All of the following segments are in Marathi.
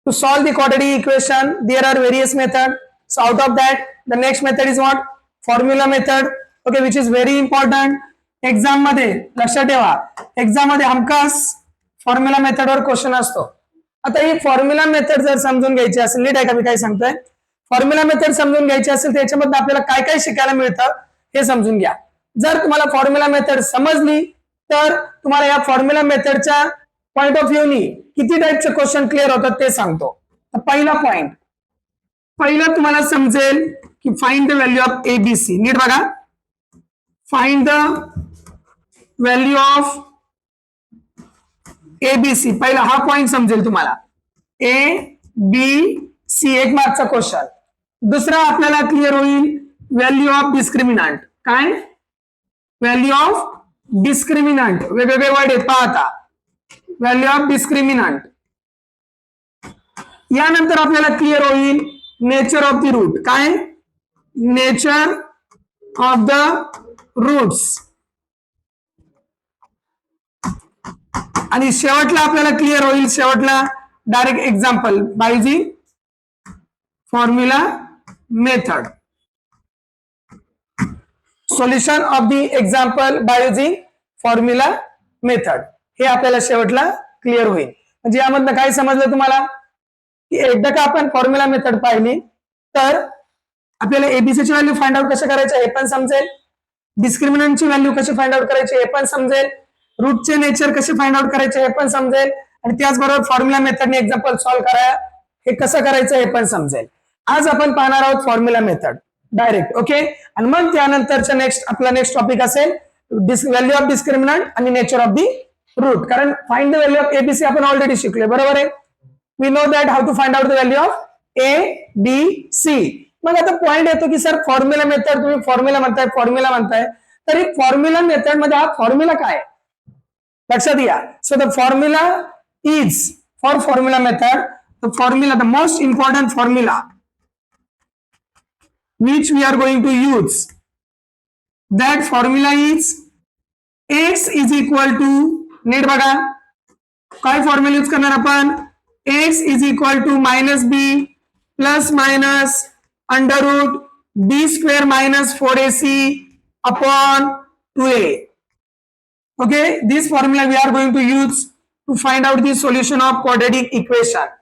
To solve the quadratic equation, there are various methods. So out of that, the next method is what? Formula method. Okay, which is very important. Exam मध्ये लक्षात ठेवा, एक्झाम मध्ये हमखास फॉर्म्युला मेथड वर क्वेश्चन असतो. आता ही फॉर्म्युला मेथड जर समजून घ्यायची असेल, नीट आहे का मी काय सांगतोय, फॉर्म्युला मेथड समजून घ्यायची असेल त्याच्यामध्ये आपल्याला काय काय शिकायला मिळतं हे समजून घ्या. जर तुम्हाला फॉर्म्युला मेथड समजली तर तुम्हाला या फॉर्म्युला मेथडच्या पॉइंट ऑफ व्ह्यू नी किती टाइपचे क्वेश्चन क्लिअर होतात ते सांगतो. पहिला पॉइंट, पहिला तुम्हाला समजेल की find the value of ABC. नीट बघा, find the value of ABC, पहिला हा पॉइंट समजेल तुम्हाला. ए बी सी एक मार्कचा क्वेश्चन. दुसरा आपल्याला क्लिअर होईल व्हॅल्यू ऑफ डिस्क्रिमिनंट. काय? Value of discriminant. वेगवेगळे वर्ड आहेत पहा आता. Value of discriminant. यानंतर आपल्याला क्लिअर होईल नेचर ऑफ द रूट. काय? Nature of the roots. आणि शेवटला आपल्याला क्लिअर होईल, शेवटला direct example by using formula method. Solution of the example by using formula method हे आपल्याला शेवटला क्लिअर होईल. म्हणजे यामधनं काय समजलं तुम्हाला की एकदा का आपण फॉर्म्युला मेथड पाहिली तर आपल्याला एबीसी ची व्हॅल्यू फाइंड आउट कसं करायचं हे पण समजेल, डिस्क्रिमिनंटची व्हॅल्यू कशी फाइंड आउट करायची हे पण समजेल, रूटचे नेचर कसे फाइंड आउट करायचे हे पण समजेल, आणि त्याचबरोबर फॉर्म्युला मेथडने एक्झाम्पल सॉल्व्ह करा हे कसं करायचं हे पण समजेल. आज आपण पाहणार आहोत फॉर्म्युला मेथड डायरेक्ट. ओके, आणि मग त्यानंतरचा आपला नेक्स्ट टॉपिक असेल व्हॅल्यू ऑफ डिस्क्रिमिनंट आणि नेचर ऑफ दी रूट. कारण find the value of ABC आपण ऑलरेडी शिकलोय, बरोबर आहे. We know that how to find out the value of A B C. मग आता पॉइंट येतो की सर फॉर्म्युला मेथड, तुम्ही फॉर्म्युला म्हणताय तर फॉर्म्युला मेथड मध्ये हा फॉर्म्युला काय लक्षात घ्या. So the formula is for formula method the formula, the most important formula which we are going to use, that formula is x is equal to, नीट बघा काय फॉर्म्युला यूज करणार आपण, x is equal to minus b plus minus under root b square minus 4ac upon 2a. Okay, this formula we are going to use to find out the solution of quadratic equation.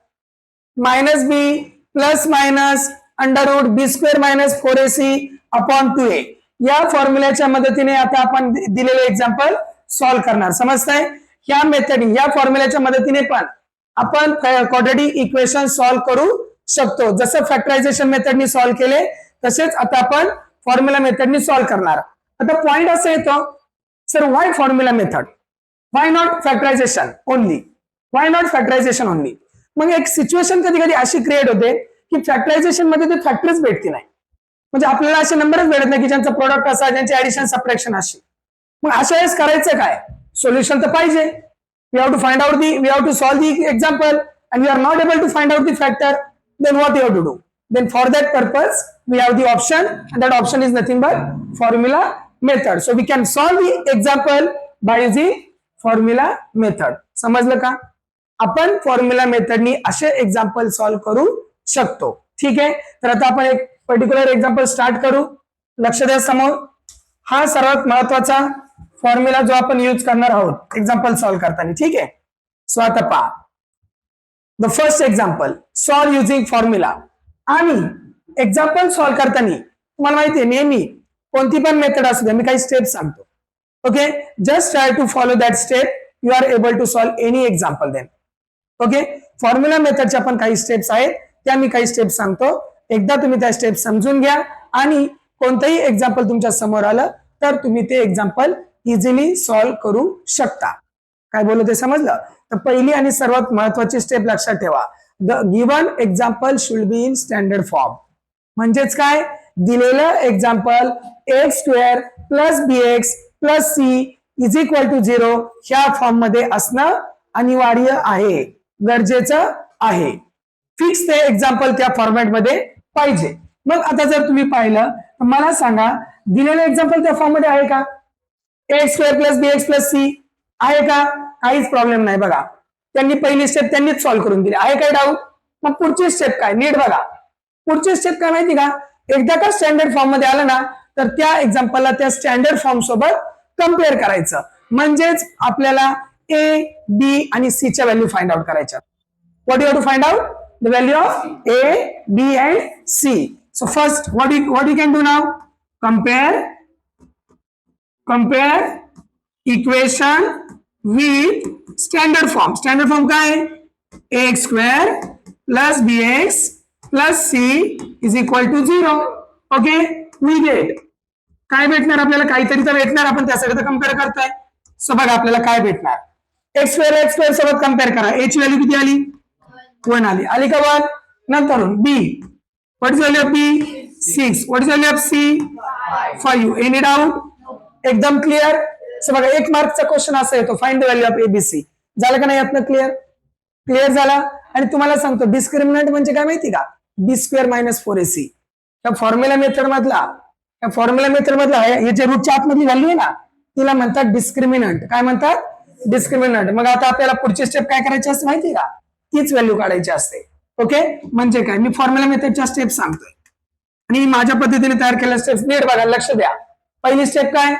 Minus b plus minus under root B square minus 4ac upon 2a या फॉर्म्युल्याच्या मदतीने आता आपण दिलेले एक्झाम्पल सॉल्व्ह करणार. समजताय? या मेथड, या फॉर्म्युल्याच्या मदतीने पण आपण क्वाड्रॅटिक इक्वेशन सॉल्व्ह करू शकतो. जसं फॅक्टरायझेशन मेथडनी सॉल्व्ह केले तसेच आता आपण फॉर्म्युला मेथडनी सॉल्व्ह करणार. आता पॉइंट असं येतो, sir why formula method, why not factorization only, why not factorization only. मग एक सिच्युएशन कधी कधी अशी क्रिएट होते की फॅक्टरायझेशन मध्ये ते फॅक्टरीज भेटती नाही, म्हणजे आपल्याला असे नंबरच भेटत नाही की ज्यांचा प्रोडक्ट असा, ज्यांची ऍडिशन सबट्रॅक्शन अशी. मग अशा वेळेस करायचं काय, सोल्युशन तर पाहिजे. We have to find out we have to solve the example and we are not able to find out the factor. Then what you have to do, then for that purpose we have the option and that option is nothing but formula method. So we can solve the example by using formula method. समजलं का? आपण फॉर्म्युला मेथडनी असे एक्झाम्पल सॉल्व्ह करू शकतो. ठीक आहे, तर आता आपण एक पर्टिक्युलर एक्झाम्पल स्टार्ट करू. लक्ष द्या समोर, हा सर्वात महत्वाचा फॉर्म्युला जो आपण यूज करणार आहोत एक्झाम्पल सॉल्व्ह करताना. ठीक आहे, सो आता पहा the first example solve using formula. आणि एक्झाम्पल सॉल्व्ह करताना तुम्हाला माहिती आहे नेहमी कोणती पण मेथड असू द्या, मी काही स्टेप सांगतो. Okay, just try to follow that step, you are able to solve any example then. Okay, formula मेथडच्या पण काही स्टेप्स आहेत, त्या मी काही स्टेप सांगतो. एकदा तुम्ही त्या स्टेप समजून घ्या आणि कोणतंही एक्झाम्पल तुमच्या समोर आलं तर तुम्ही ते एक्झाम्पल इझिली सॉल्व्ह करू शकता. काय बोलू ते समजलं? तर पहिली आणि सर्वात महत्वाची स्टेप लक्षात ठेवा, the given example should be in standard form. म्हणजेच काय, दिलेलं example x square plus bx plus c is equal to 0 ह्या फॉर्म मध्ये असणं अनिवार्य आहे, गरजेचं आहे. फिक्स ते एक्झाम्पल त्या फॉर्मॅट मध्ये पाहिजे. मग आता जर तुम्ही पाहिलं तर मला सांगा दिलेलं एक्झाम्पल त्या फॉर्म मध्ये आहे का? X square plus bx plus c आहे का? काहीच प्रॉब्लेम नाही. बघा त्यांनी पहिली स्टेप त्यांनीच सॉल्व्ह करून दिली. आहे काय डाऊट? मग पुढची स्टेप काय नीट बघा. पुढची स्टेप काय माहिती का, एकदा का स्टँडर्ड फॉर्म मध्ये आलं ना तर त्या एक्झाम्पलला त्या स्टँडर्ड फॉर्म सोबत कम्पेअर करायचं. म्हणजेच आपल्याला ए बी आणि सी च्या व्हॅल्यू फाइंड आउट करायच्या. What you have to find out the value of A B and C. So first what you can do now, compare equation with standard form. Standard form काय आहे, ax square plus bx plus c is equal to 0. Okay, we get काय भेटणार आपल्याला, काहीतरी तर भेटणार, आपण त्यासाठी तर कम्पेअर करताय. सो बघा आपल्याला काय भेटणार, एक्स स्क्वेअर सोबत कम्पेअर करा. ए ची व्हॅल्यू किती आली, 1 आली का 1. नंतर b, what is value of b, 6. What is value of c, 5. Any doubt, एकदम क्लिअर. सो बघा 1 मार्कचा क्वेश्चन असा येतो, find the value of ABC. झालं का नाही यातनं क्लिअर झाला. आणि तुम्हाला सांगतो डिस्क्रिमिनंट म्हणजे काय माहिती का, बी स्क्वेअर मायनस 4ac. या फॉर्म्युला मेथड मधला हे जे रूटच्या आतमधली व्हॅल्यू आहे ना तिला म्हणतात डिस्क्रिमिनंट. काय म्हणतात, डिस्क्रिमिनंट. मग आता आपल्याला पुढची स्टेप काय करायची असते माहिती का, तीच व्हॅल्यू काढायची असते. ओके, म्हणजे काय, मी फॉर्म्युला मेथडच्या स्टेप सांगतोय आणि माझ्या पद्धतीने तयार केलेल्या स्टेप्स नीट बघा, लक्ष द्या. पहिली स्टेप काय,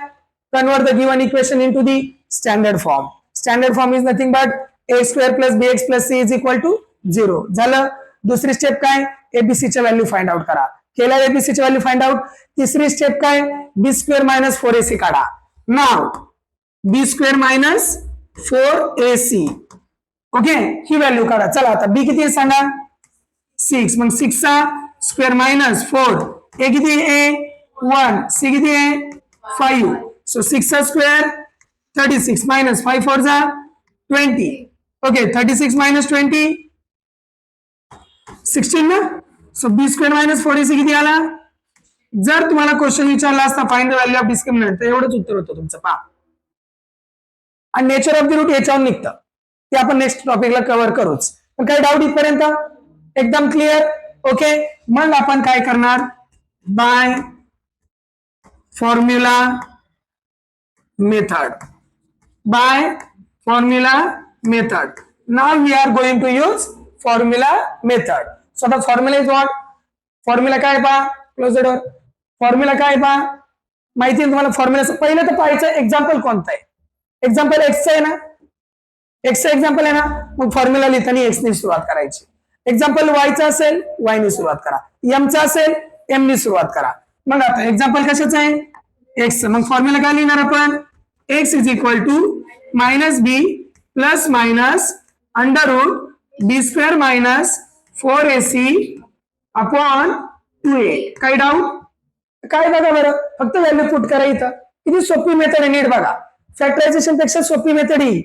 convert the given equation into the standard form. Standard form is nothing but A square plus B x plus C is equal to 0. झालं. दुसरी स्टेप काय, एबीसी च्या व्हॅल्यू फाइंड आउट करा. केला एबीसी ची व्हॅल्यू फाइंड आउट. तिसरी स्टेप काय, बी स्क्वेअर मायनस 4ac काढा. नाव बी स्क्वेअर मायनस 4ac. ओके, ही व्हॅल्यू काढा. चला आता बी किती आहे सांगा, 6. मग 6 चा स्क्वेअर मायनस 4. ए किती आहे, 1. सी किती आहे, 5. सो 6 चा स्क्वेअर 36 मायनस 5 4 जा 20. ओके, 36 मायनस 20 16 ना. सो बी स्क्वेअर मायनस 4ac किती आला. जर तुम्हाला क्वेश्चन विचारला असता find the value of discriminant तर एवढंच उत्तर होतं तुमचं. पहा, आणि नेचर ऑफ द रूट याच्यावर निघतं, ते आपण नेक्स्ट टॉपिकला कव्हर करूच. पण काही डाऊट इथपर्यंत एकदम क्लिअर. ओके, मग आपण काय करणार, by formula method. Now we are going to use formula method. So the formula is what, formula काय पहा, क्लोज द डोर. फॉर्म्युला काय पहा माहिती आहे तुम्हाला. फॉर्म्युला पहिलं तर पाहायचं एक्झाम्पल कोणतं आहे. एक्झाम्पल एक्सचं आहे ना, एक्सचं एक्झाम्पल आहे ना, मग फॉर्म्युला लिहिताना एक्स ने सुरुवात करायची. एक्झाम्पल वायचं असेल वाय ने सुरुवात करा, एमचं असेल एम ने सुरुवात करा. मग आता एक्झाम्पल कशाचं आहे, एक्सचं. मग फॉर्म्युला काय लिहिणार आपण, x is equal to minus B plus minus under root B square minus 4ac upon 2a. काही डाऊट, काय बघा बरं, फक्त व्हॅल्यू पुट करा. इथं किती सोपी मेथड आहे, नीट बघा. फॅक्टरायझेशन पेक्षा सोपी मेथड ही,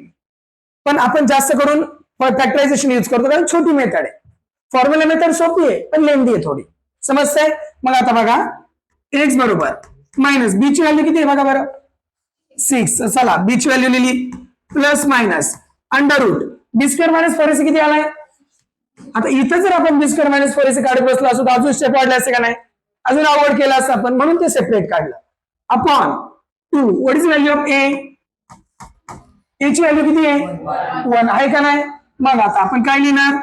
पण आपण जास्त करून फॅक्टरायझेशन यूज करतो कारण छोटी मेथड आहे. फॉर्म्युला मेथड सोपी आहे पण लेंदी आहे थोडी, समजतंय. मग आता बघा एक्स बरोबर मायनस बी ची व्हॅल्यू किती आहे बघा बरं, 6. चला बी ची व्हॅल्यू लिहिली प्लस मायनस अंडर रूट बी स्क्वेअर मायनस 4ac किती आलाय. आता इथं जर आपण बी स्क्वेअर मायनस 4ac काढत बसलो असतो तर अजून स्टेप वाढले असते का नाही, अजून अवॉइड केला असतं आपण, म्हणून ते सेपरेट काढलं. Upon 2. What is value of a, a ची व्हॅल्यू किती आहे, 1 आहे का नाही. मग आता आपण काय लिहिणार,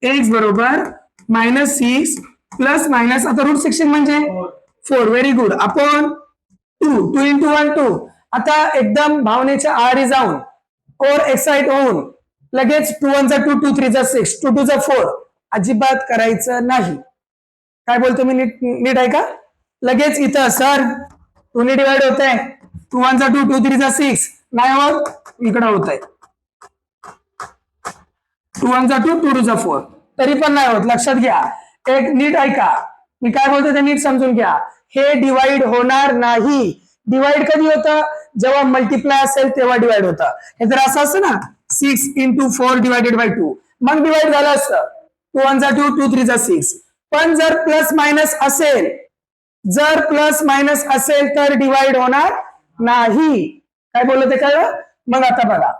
एक्स बरोबर मायनस 6 प्लस मायनस, आता रूट 16 म्हणजे 4. Very good. अपॉन 2. 2 into 1 2. आता एकदम भावनेच्या आहारी जाऊन ओर एक्साइट होऊन लगेच 2 1 2 2 3 6 2 2 4 अजिबात करायचं नाही. काय बोलतो मी, नीट आहे का. लगेच इथं सर 2 ने डिवाइड होत आहे, 2 1 2 2 3 6 नाही होत, इकडं होत आहे 2 1 2 2 2 4 तरी पण नाही होत. लक्षात घ्या, एक नीट ऐका मी काय बोलतो ते नीट समजून घ्या. हे डिवाइड होणार नाही. डिवाइड कधी होतं, जेव्हा मल्टिप्लाय असेल तेव्हा डिवाइड होतं. हे जर असं असतं ना 6 into 4 divided by 2 मग डिवाइड झालं असतं 2 1 2 2 3 6. पण जर प्लस मायनस असेल, जर प्लस मायनस असेल तर डिवाइड होणार नाही. काय बोललं ते कळलं. मग आता बघा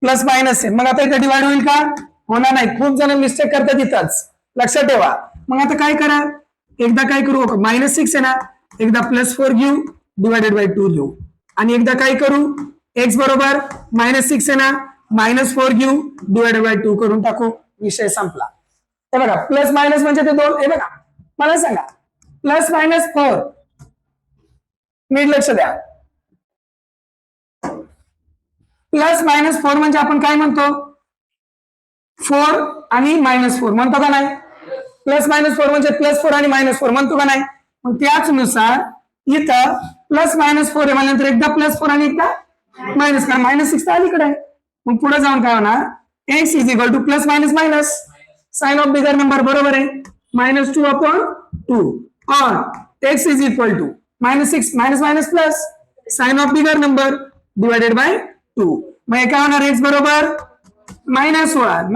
प्लस मायनस आहे, मग आता इथे डिवाइड होईल का, होणार नाही. खूप जण मिस्टेक करतात इथंच, लक्षात ठेवा. मग आता काय करा, एकदा काय करू, मायनस 6 आहे ना, एकदा प्लस 4 घेऊ डिवायडेड बाय 2 घेऊ, आणि एकदा काय करू, एक्स बरोबर मायनस 6 आहे ना, मायनस 4 घेऊ डिवायडेड बाय 2 करून टाकू, विषय संपला. हे बघा प्लस मायनस म्हणजे ते दोन, हे बघा मला सांगा प्लस मायनस 4, नीट लक्ष द्या. प्लस मायनस 4 म्हणजे आपण काय म्हणतो, 4 आणि -4 म्हणतो का नाही. प्लस -4 म्हणजे +4 आणि -4 म्हणतो का नाही. मग त्याच नुसार इथं प्लस -4 आहे म्हणल्यानंतर एकदा +4 आणि एकदा मायनस, कारण -6 तर अलीकडे आहे. मग पुढे जाऊन काय होणार, x is equal to plus minus minus sign of bigger number, बरोबर आहे, -2/2 और x is equal to -6 minus minus plus sign of bigger number divided by 2. मग काय होणार, x बरोबर -1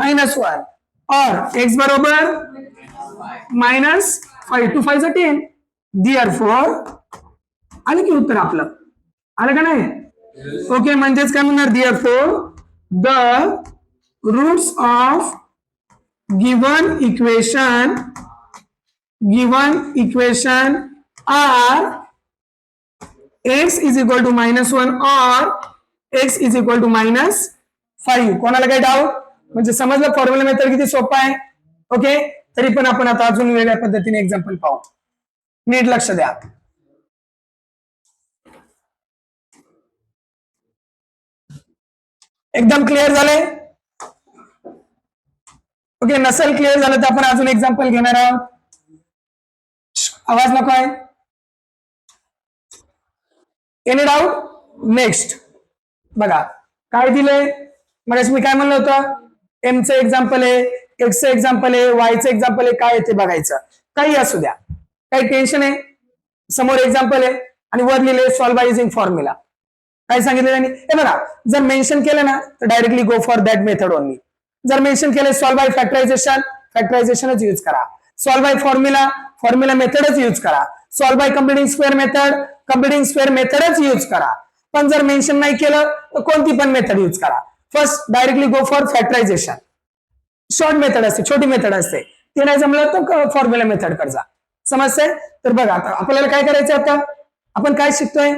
और x बरोबर -5 2 5 10. Therefore आलं की उत्तर आपलं, आलं का नाही. ओके, म्हणजेच काय म्हणणार, therefore the roots of given equation are x is equal to -1 or x is equal to -5. कोणाला काय डाऊट, म्हणजे समजलं फॉर्म्युला मेथड किती सोपा आहे. ओके, तरी पण आपण आता अजून वेगळ्या पद्धतीने एक्झाम्पल पाहू, नीट लक्ष द्या. एकदम क्लिअर झाले. ओके, नसेल क्लिअर झालं तर आपण अजून एक्झाम्पल घेणार आहोत. आवाज नको आहे. Any doubt. नेक्स्ट बघा काय दिलंय, मग मी काय म्हणलं होतं, एमचं एक्झाम्पल आहे, एक्सचं एक्झाम्पल आहे, वायचं एक्झाम्पल आहे, काय ते बघायचं, काही असू द्या, काही टेन्शन आहे. समोर एक्झाम्पल आहे आणि वर लिहिले सॉल्व बाय युजिंग फॉर्म्युला. काय सांगितलं त्यांनी, हे बघा जर मेन्शन केलं ना तर directly go for that method only. जर मेन्शन केलं सॉल्व बाय फॅक्टरायझेशनच यूज करा. सॉल्व बाय फॉर्म्युला मेथडच यूज करा. सॉल्व बाय कम्प्युटिंग स्क्वेअर मेथडच यूज करा. पण जर मेन्शन नाही केलं तर कोणती पण मेथड यूज करा. First directly go for factorisation. Short method असते, छोटी मेथड असते, ते नाही जमलं तर फॉर्म्युला मेथड कर जा. समजते. तर बघा आता आपल्याला काय करायचं, आता आपण काय शिकतोय,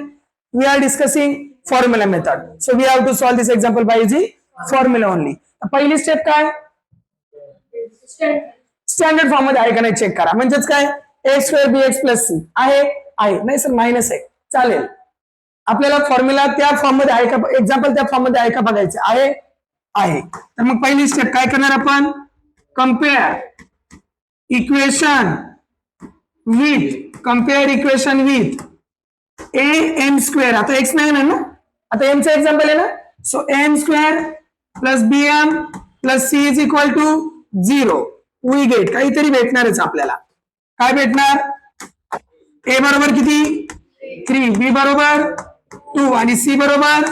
we are discussing formula method. So we have to solve this example by using formula only. पहिली स्टेप काय, स्टँडर्ड फॉर्म मध्ये आहे का नाही चेक करा. म्हणजेच काय, a² bx + c आहे नाही सर मायनस आहे, चालेल. आपल्याला फॉर्म्युला त्या फॉर्म मध्ये आहे का, एक्झाम्पल त्या फॉर्म मध्ये आहे का बघायचं आहे. तर मग पहिली स्टेप काय करणार आपण, कम्पेअर इक्वेशन विथ am². आता x नाही ना, आता m चं एक्झाम्पल आहे ना, so am² + bm + c is equal to 0. We get काहीतरी भेटणारच आपल्याला. काय भेटणार, a बरोबर किती 3, b बरोबर 2 आणि c बरोबर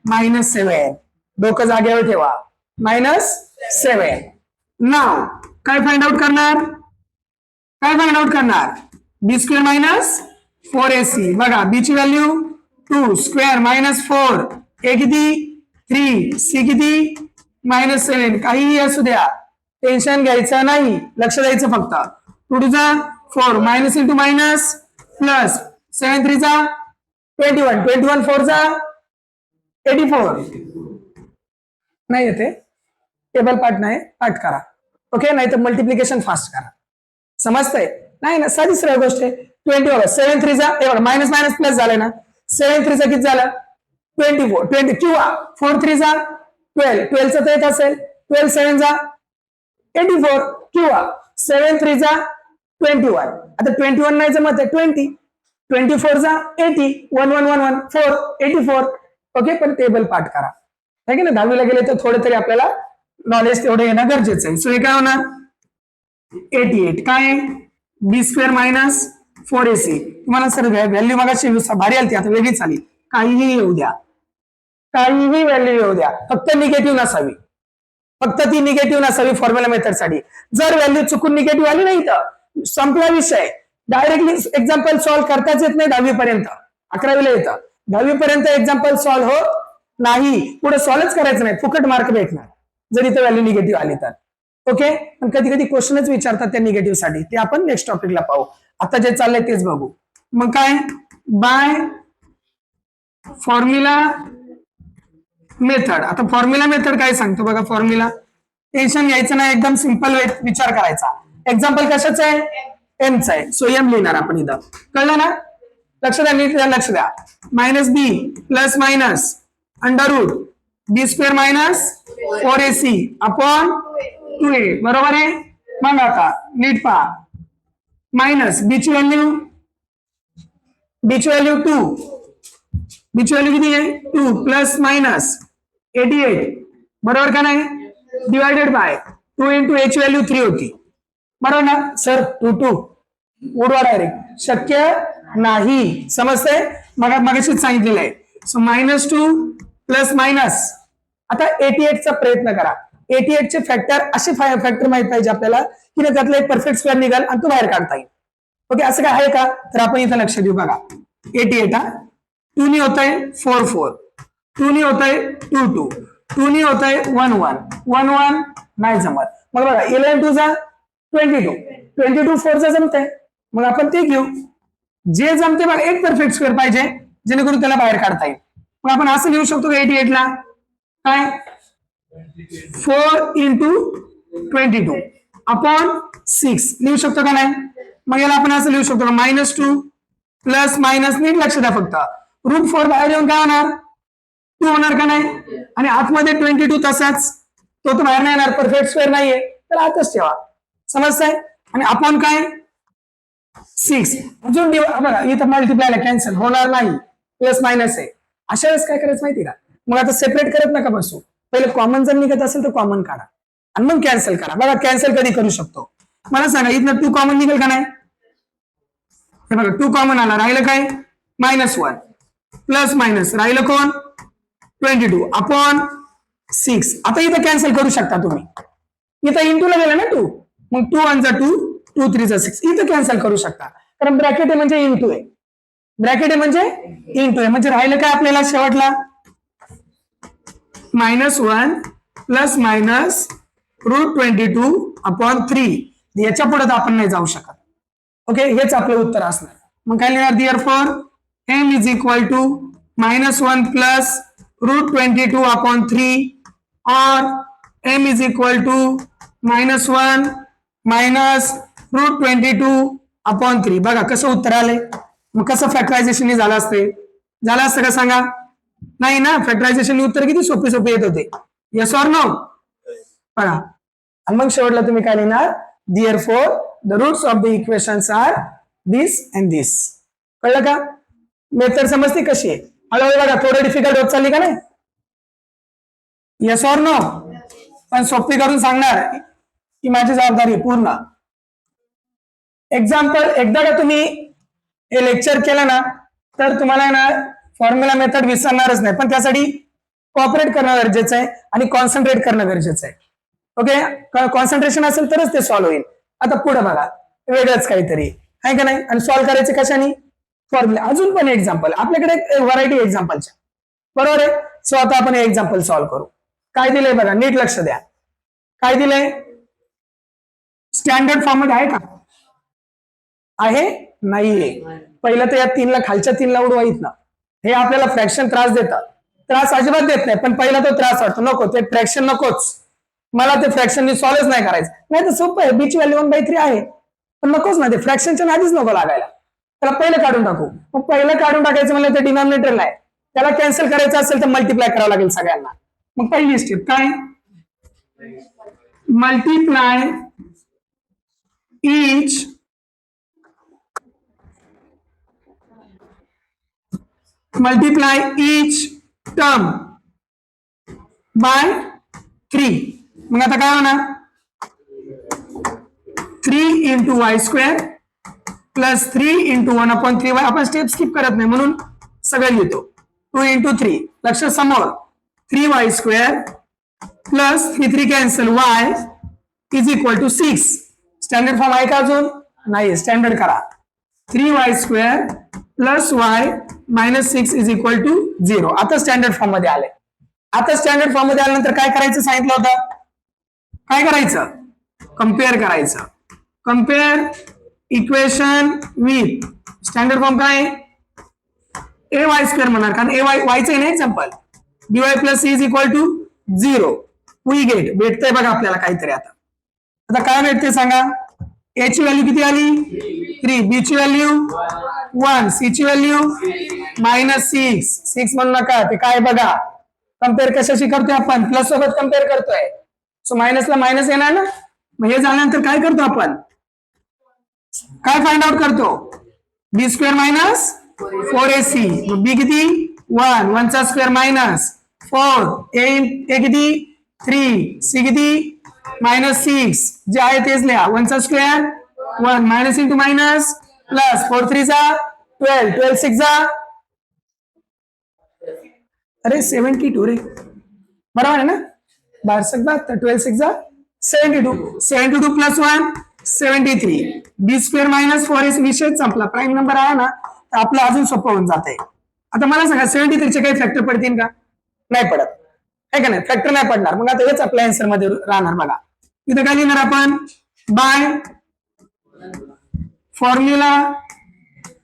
-7. डोकं जागेवर ठेवा, -7. नाव काय फाइंड आउट करणार, b² - 4ac. बघा b ची व्हॅल्यू 2, स्क्वेअर -4, a किती 3, c किती -7. काहीही असू द्या, टेन्शन घ्यायचं नाही, लक्ष द्यायचं फक्त. 2 × 4 मायनस इंटू मायनस प्लस 7 × 3 21 21 4 84. नाही येते टेबल पार्ट नाही, पार्ट करा. ओके, नाही तर मल्टिप्लिकेशन फास्ट करा. समजतंय नाही ना, साधी सरळ गोष्ट आहे. 20 7 3 मायनस मायनस प्लस झालंय ना, 7 3 किती झालं 24 किंवा 4 3 12 12 तर येत असेल, 12 7 84 किंवा 7 3 21. आता 21 नाही जमत आहे 20, 24 80 1 1 1 1 4 84. ओके, पण टेबल पाठ करा, आहे की ना. 10वीला गेले तर थोडे तरी आपल्याला नॉलेज तेवढे येणं गरजेचं आहे. सो हे काय होणार 88. काय b² - 4ac. तुम्हाला सर व्हॅल्यू मगाशी भारी आली, आता वेगळीच आली. काहीही येऊ द्या, काहीही व्हॅल्यू येऊ द्या, फक्त निगेटिव्ह नसावी, फक्त ती निगेटिव्ह नसावी फॉर्म्युला मेथड साठी. जर व्हॅल्यू चुकून निगेटिव्ह आली नाही तर संपला विषय. डायरेक्टली एक्झाम्पल सॉल्व्ह करताच येत नाही 10वी पर्यंत, 11वीला येतं. 10वी पर्यंत एक्झाम्पल सॉल्व्ह होत नाही, पुढे सॉल्व्हच करायचं नाही, फुकट मार्क भेटणार जर इथं व्हॅल्यू निगेटिव्ह आली तर. ओके, पण कधी कधी क्वेश्चनच विचारतात त्या निगेटिव्ह साठी, ते आपण नेक्स्ट टॉपिकला पाहू. आता जे चाललंय तेच बघू. मग काय, बाय फॉर्म्युला मेथड. आता फॉर्म्युला मेथड काय सांगतो बघा, फॉर्म्युला टेन्शन घ्यायचं नाही, एकदम सिंपल विचार करायचा. एक्झाम्पल कशाचं आहे? एमचं आहे. सो एम लिहिणार आपण इथं. कळलं ना? लक्ष द्या, नीट लक्ष द्या. मायनस बी प्लस मायनस अंडर रूट बी square minus 4ac upon 2a. बरोबर आहे? मग आता नीट पहा. मायनस बीची व्हॅल्यू 2, बीची व्हॅल्यू किती आहे? 2 प्लस मायनस 88 बरोबर का नाही? Divided by 2 into H value 3 होती. बरोबर ना सर? 2 उडवा डायरेक्ट, शक्य नाही. समजतंय? मगाशीच सांगितलेलं आहे. सो -2 प्लस मायनस, आता 88 चा प्रयत्न करा. 88 चे फॅक्टर असे फॅक्टर माहित पाहिजे आपल्याला की त्यातला एक परफेक्ट स्क्वेअर निघाल आणि तो बाहेर काढता येईल. ओके, असं काय आहे का? तर आपण इथं लक्ष देऊ. बघा 88 हा 2 नी होत आहे 4 2 नी होत आहे 2 2 नी होत आहे 1 1 नाही जमत. मग बघा 11 2 जा 22 4 चा जमतंय, मग आपण ते घेऊ. जे जमते बघा, एक परफेक्ट स्क्वेअर पाहिजे जेणेकरून त्याला बाहेर काढता येईल. मग आपण असं लिहू शकतो का 88 ला काय? 4 इंटू 22 अपॉन 6 लिहू शकतो का नाही? मग याला आपण असं लिहू शकतो का? -2 प्लस मायनस, नीट लक्ष द्या फक्त, रूट 4 बाहेर येऊन काय होणार? 2 होणार का नाही? आणि आतमध्ये 22 तसाच, तो बाहेर नाही येणार, परफेक्ट स्क्वेअर नाहीये, तर आतच ठेवा. समजतंय? आणि अपॉन काय? 6. अजून बघा इथं मल्टिप्लायला कॅन्सल होणार नाही, प्लस मायनस आहे. अशा वेळेस काय करायचं माहिती का? मग आता सेपरेट करत नका बसू. पहिले कॉमन जर निघत असेल तर कॉमन काढा आणि मग कॅन्सल करा. बघा कॅन्सल कधी करू शकतो मला सांगा. इथनं 2 कॉमन निघेल का नाही? हे बघा 2 कॉमन आला, राहिलं काय? -1 प्लस मायनस राहिलं कोण? 22 अपॉन 6. आता इथं कॅन्सल करू शकता तुम्ही. इथं इंटूला गेला ना 2, मग 2 1 जा 2 2 3 जा 6. इथं कॅन्सल करू शकता, कारण ब्रॅकेट आहे म्हणजे इंटू आहे. ब्रॅकेट आहे म्हणजे इंटू आहे. म्हणजे राहिलं काय आपल्याला शेवटला? -1 प्लस मायनस √22 अपॉन 3. याच्या पुढे तर आपण नाही जाऊ शकत. ओके, हेच आपलं उत्तर असणार. मग काय लिहिणार? Therefore m is equal to -1 plus √22 upon 3 और m is equal to -1 minus √22 upon 3. बघा कसं उत्तर आलंय. मग कसं फॅक्टरायझेशन झालं असते? झालं असतं का सांगा? नाही ना. फॅक्टरायझेशन उत्तर किती सोपे सोपे येत होते. Yes or no? बघा, आणि मग शेवटला तुम्ही काय लिहिणार? Therefore the roots of the equations are this and this. कळलं का? मेथड समजते कशी आहे? हळूहळू बघा, थोडं डिफिकल्ट होत चालली का नाही? Yes or no? पण सोपी करून सांगणार की माझी जबाबदारी पूर्ण. एक्झाम्पल एकदा का तुम्ही हे लेक्चर केलं ना, तर तुम्हाला ना फॉर्म्युला मेथड विसरणारच नाही. पण त्यासाठी कॉपरेट करणं गरजेचं आहे आणि कॉन्सन्ट्रेट करणं गरजेचं आहे. ओके, कॉन्सन्ट्रेशन असेल तरच ते सॉल्व्ह होईल. आता पुढे बघा, वेगळंच काहीतरी आहे का नाही? आणि सॉल्व्ह करायचे कशाने? फॉर्म्युला. अजून पण एक्झाम्पल आपल्याकडे व्हरायटी एक्झाम्पलच्या. बरोबर आहे? सो आता आपण हे एक्झाम्पल सॉल्व्ह करू. काय दिलंय बघा, नीट लक्ष द्या. काय दिलंय? स्टँडर्ड फॉर्म मध्ये आहे का? आहे? नाहीये. पहिलं तर या 3ला, खालच्या 3ला उडवायत ना. हे आपल्याला फ्रॅक्शन त्रास देतात. त्रास अजिबात देत नाही, पण पहिला तो त्रास वाटतो. नको, ते फ्रॅक्शन नकोच. मला ते फ्रॅक्शन सॉल्व्हच नाही करायचं. नाही तर सोपं आहे, बीची व्हॅल्यू 1/3 आहे, पण नकोच ना, ते फ्रॅक्शनच्या नादीच नको लागायला. त्याला पहिलं काढून टाकू. मग पहिलं काढून टाकायचं म्हणजे ते डिनॉमिनेटर नाही, त्याला कॅन्सल करायचं असेल तर मल्टिप्लाय करावं लागेल सगळ्यांना. मग पहिली स्टेप काय? Multiply each term by 3. मग आता काय होणार? 3 into Y square plus 3 into 1/3y. आपण स्टेप स्किप करत नाही म्हणून सगळं लिहितो. 2 इंटू 3, लक्ष समोर, 3y square plus 3 cancel, y is equal to 6. Standard form आहे का अजून? नाही, स्टँडर्ड करा. 3y square plus y minus 6 is equal to 0. आता स्टँडर्ड फॉर्म मध्ये आले. आता स्टँडर्ड फॉर्म मध्ये आल्यानंतर काय करायचं सांगितलं होतं? काय करायचं? कम्पेअर करायचं. Compare equation with standard form काय? ay स्क्वेअर म्हणणार, कारण ay वायचं आहे ना example. dy plus c is equal to 0. We get भेटतंय बघा आपल्याला काहीतरी. आता काय भेटते सांगा. ए ची व्हॅल्यू किती आली 3, बी ची व्हॅल्यू 1, सी ची व्हॅल्यू -6 म्हणू नका ते काय बघा. कम्पेअर कशाशी करतोय आपण प्लस सोबत कम्पेअर करतोय. सो मायनसला मायनस येणार ना. मग हे झाल्यानंतर काय करतो आपण काय फाइंड आउट करतो बी स्क्वेअर मायनस 4ac. बी किती 1, 1 चा स्क्वेअर मायनस 4, ए किती 3, सी किती -6 जे आहे तेच लिहा. 1 चा square 1 minus into minus plus 4 3 चा 12, 12 6 चा अरे 72 रे बरोबर आहे ना. 12 6 चा 72, 72 प्लस 1 73. बी स्क्वेअर मायनस 4ac विषय संपला. प्राईम नंबर आहे ना तर आपलं अजून सोपं होऊन जाते. आता मला सांगा 73 चे काही फॅक्टर पडतील का नाही पडत आहे का नाही. फॅक्टर नाही पडणार. मग आता हेच आपल्या आन्सर मध्ये राहणार बघा. इथं काय लिहिणार आपण by formula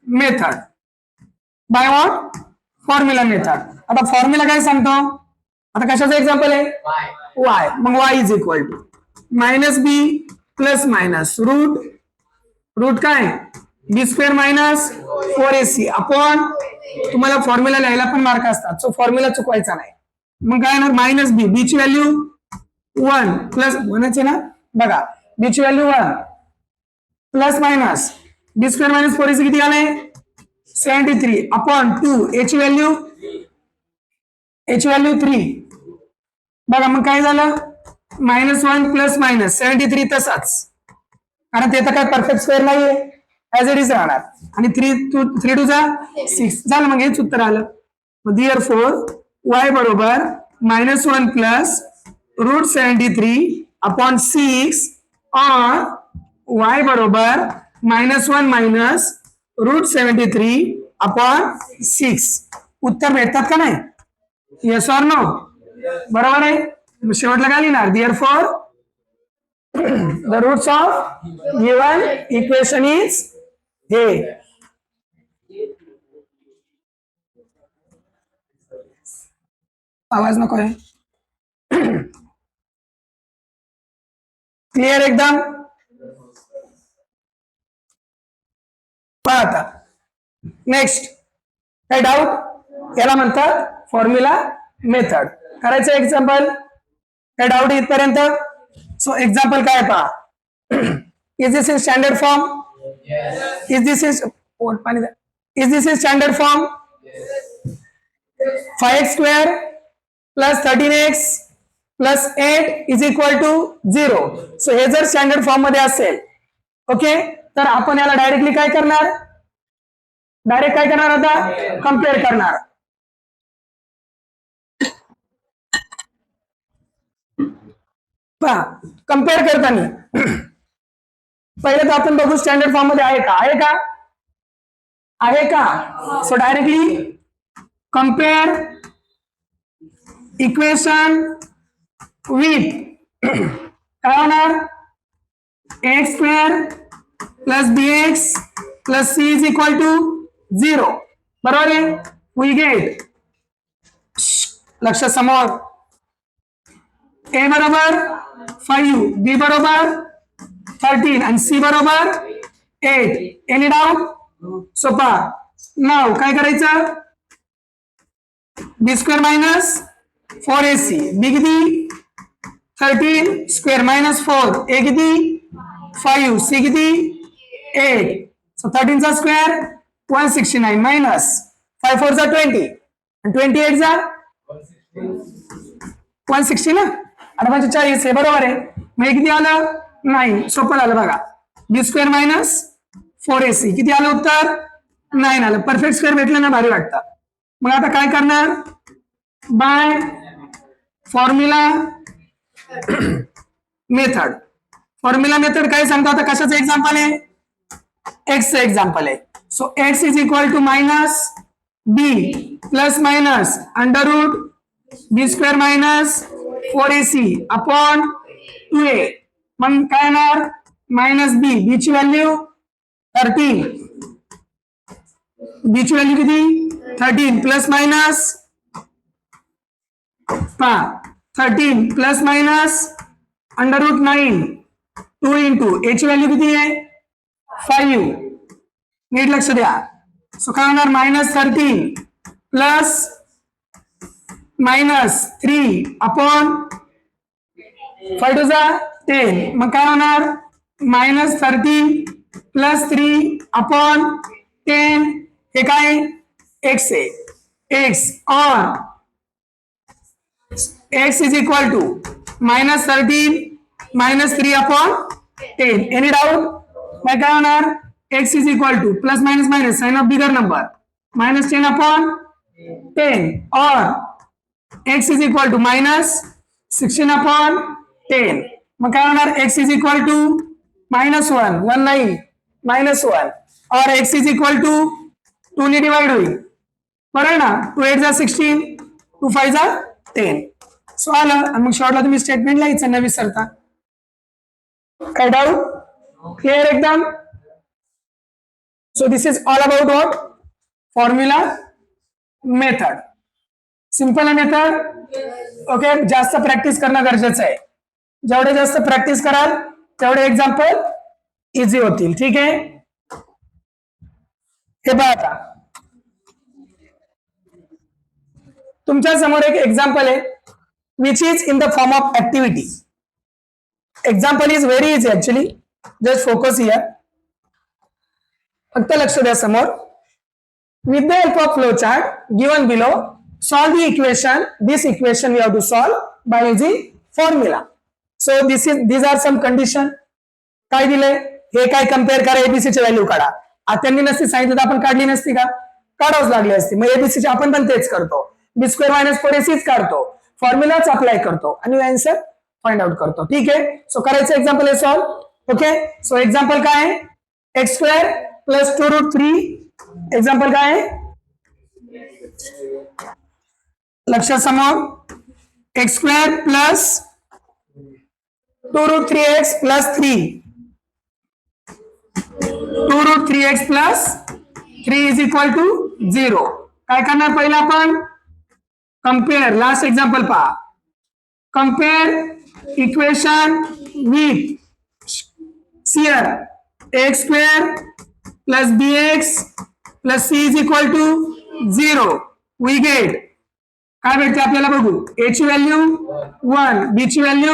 method. By what formula method. आता फॉर्म्युला काय सांगतो आता कशाचं एक्झाम्पल आहे वाय. मग y is equal to minus B plus minus root काय b square minus 4ac upon तुम्हाला फॉर्म्युला लिहायला पण मार्क असतात. सो फॉर्म्युला चुकवायचा नाही. मग काय येणार मायनस बी, बी ची व्हॅल्यू 1 प्लस 1 ना बघा बी ची व्हॅल्यू 1 प्लस मायनस बी स्क्वेअर मायनस 4ac किती आले 73 अपॉन 2 ए ची व्हॅल्यू 3 बघा. मग काय झालं -1 प्लस मायनस 73 तसाच कारण ते तर काय परफेक्ट स्क्वेअर नाहीये ऍज इट इज राहणार. आणि 3 2 जा 6 झालं. मग हेच उत्तर आलं. देअरफॉर y बरोबर -1 प्लस √73 अपॉन 6 और y बरोबर -1 मायनस √73 अपॉन 6. उत्तर भेटतात का नाही. येस ऑर नो बरोबर आहे. शेवटला काय लिहिणार therefore the roots of given equation is हे. आवाज नको आहे. क्लिअर एकदम. आता नेक्स्ट काय डाऊट याला म्हणतात फॉर्म्युला मेथड. करायचं एक्झाम्पल काय डाऊट इथपर्यंत. सो एक्झाम्पल काय पहा. Is this is standard form. Is this is standard form. 5x square plus 13x plus 8 is equal to 0. So हे जर स्टँडर्ड फॉर्म मध्ये असेल ओके तर आपण याला डायरेक्ट काय करणार आता कम्पेअर करणार. पहा कम्पेअर करताना पहिले तर आपण बघू स्टँडर्ड फॉर्म मध्ये आहे का. So directly compare equation with काय होणार x square plus bx plus c is equal to 0 बरोबर आहे. वी गेट लक्ष समोर a बरोबर 5 b बरोबर 13 आणि c बरोबर 8. Any doubt. सोपा. नाव काय करायचं बी स्क्वेअर मायनस 4ac बी किती 13 स्क्वेअर मायनस 4 ए किती 5 सी किती 8. सो 13 चा स्क्वेअर 169 मायनस 5 4 चा 20 आणि 28 चा 160 ना 48 हे बरोबर आहे. मग किती आलं 9. सोपं झालं बघा. बी स्क्वेअर मायनस 4ac किती आलं उत्तर 9 आलं. परफेक्ट स्क्वेअर भेटलं ना भारी वाटतं. मग आता काय करणार by formula method. Formula method काय सांगतो आता कशाचं एक्झाम्पल आहे एक्सचं एक्झाम्पल आहे. So x is equal to minus B plus minus under root B square minus 4ac upon 2a. मग काय येणार मायनस बी ची व्हॅल्यू 13 बी ची व्हॅल्यू किती 13 plus minus 13 plus minus under root 9 2 into एची व्हॅल्यू किती आहे 5. नीट लक्ष द्या. सो काय होणार -13 प्लस -3 अपॉन 5 टू जा 10. मग काय होणार -13 प्लस 3 अपॉन 10. हे काय x आहे x और x is equal to -13 -3 upon 10. Any doubt. मग काय होणार x is equal to plus minus minus sign of bigger number -10 upon 10 और x is equal to -16 upon 10. मग काय होणार x इज इक्वल टू -1 1 नाही -1 और x इज इक्वल टू 2 ने डिवाइड होईल बरोबर ना. 2 8 जा 16 2 5 जा 10. सो आलं. मग शॉर्टला तुम्ही स्टेटमेंट लिहायचं न विसरता. काय डाऊट क्लिअर एकदम. So this is all about what formula method. Simple आहे मेथड. ओके जास्त प्रॅक्टिस करणं गरजेचं आहे. जेवढे जास्त प्रॅक्टिस कराल तेवढे एक्झाम्पल इझी होतील. ठीक आहे. हे पहा आता तुमच्या समोर एक एक्झाम्पल आहे which is in the form of activity. Example is very easy actually. Just focus here. फक्त लक्ष द्या समोर. With the help of flow chart given below solve the equation. This equation we have to solve by using formula. So these are some condition. काय दिले हे काय कम्पेअर करा एबीसीची व्हॅल्यू काढा. त्यांनी नसती सांगितलं तर आपण काढली नसती का काढावच लागली असती. मग एबीसीची आपण पण तेच करतो. बी स्क्वेअर मायनस 4ac काढतो फॉर्म्युलाच अप्लाय करतो आणि आन्सर फाइंड आउट करतो. ठीक आहे. सो करायचं एक्झाम्पल आहे सॉल्व. ओके. सो एक्झाम्पल काय आहे एक्स स्क्वेअर प्लस 2√3. एक्झाम्पल काय आहे लक्ष समोर x square plus 2√3x plus 3 2√3x plus 3 is equal to 0. काय करणार पहिला आपण कंपेअर. लास्ट एक्झाम्पल पहा. कंपेअर इक्वेशन विथ सियर x square plus bx plus c is equal to 0. We get काय भेटते आपल्याला बघू. a ची व्हॅल्यू 1 b ची व्हॅल्यू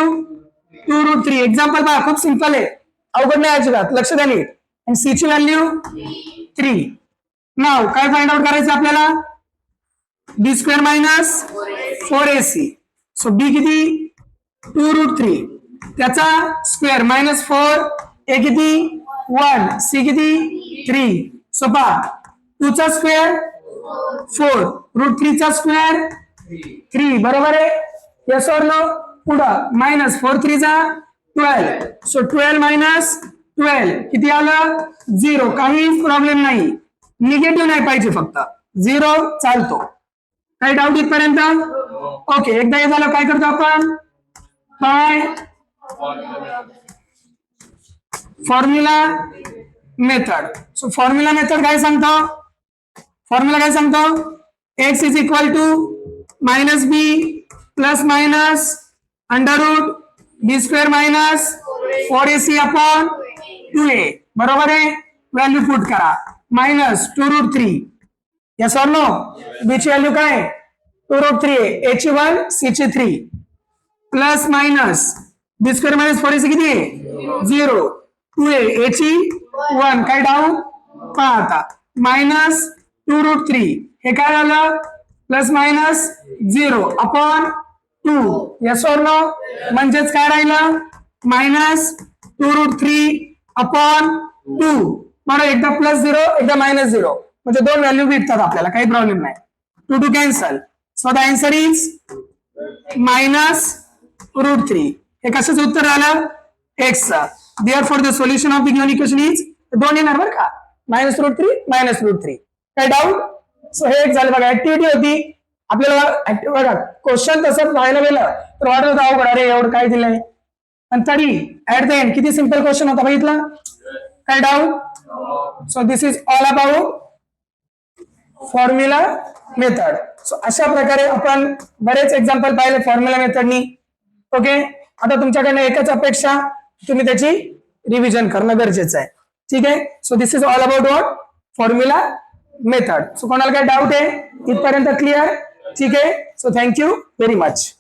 2√3. एक्झाम्पल पहा खूप सिंपल आहे अवघड नाही अजिबात. लक्ष द्या नीट. आणि सी ची व्हॅल्यू 3. नाव काय फाइंड आउट करायचं आपल्याला बी स्क्वेअर मायनस 4ac. सो बी किती 2√3 त्याचा स्क्वेअर -4 ए किती 1 सी किती 3. सो पहा 2 चा स्क्वेअर 4 √3 चा स्क्वेअर 3 बरोबर आहे. यस और नो. पुढं -4 3 जा 12. सो 12 मायनस 12 किती आलं 0. काही प्रॉब्लेम नाही. निगेटिव्ह नाही पाहिजे फक्त 0 चालतो. काही डाऊट इथपर्यंत. ओके. एकदा हे झालं काय करतो आपण by formula method. So formula method काय सांगतो फॉर्म्युला काय सांगतो x is equal to -b plus minus under root B square minus 4ac upon 2a. बरोबर आहे. व्हॅल्यू पुट करा -2√3. यस और नो. बी ची व्हॅल्यू काय 2√3 a ची 1 c ची 3 प्लस मायनस बी स्क्वेअर मायनस 4ac किती आहे 0 2a a ची 1. काय डाऊन पहा आता -2√3 हे काय आलं प्लस मायनस 0 अपॉन 2. यस और नो. म्हणजेच काय राहिलं -2√3 अपॉन 2. बरोबर. एकदा +0 एकदा -0 म्हणजे दोन व्हॅल्यू भेटतात आपल्याला. काही प्रॉब्लेम नाही. 2 two cancel. So the answer is -√3. हे कशाचं उत्तर आलं x. Therefore the solution of the given equation is दोन येणार बरं का -√3 काय डाऊट. सो हे एक झालं बघा ऍक्टिव्हिटी होती. आपल्याला बघा क्वेश्चन तसं पाहायला गेलं तर वाटत होतं अवघड अरे एवढं काय दिलंय पण तरी ऍट द एंड किती सिंपल क्वेश्चन होता बघितला. काय doubt. So this is all about formula method. So अशा प्रकारे आपण बरेच एक्झाम्पल पाहिले फॉर्म्युला मेथडनी. ओके, आता तुमच्याकडनं एकच अपेक्षा, तुम्ही त्याची रिव्हिजन करणं गरजेचं आहे. ठीक आहे. So this is all about what formula method. So कोणाला काय डाऊट आहे इथपर्यंत क्लिअर? ठीक आहे. So thank you very much.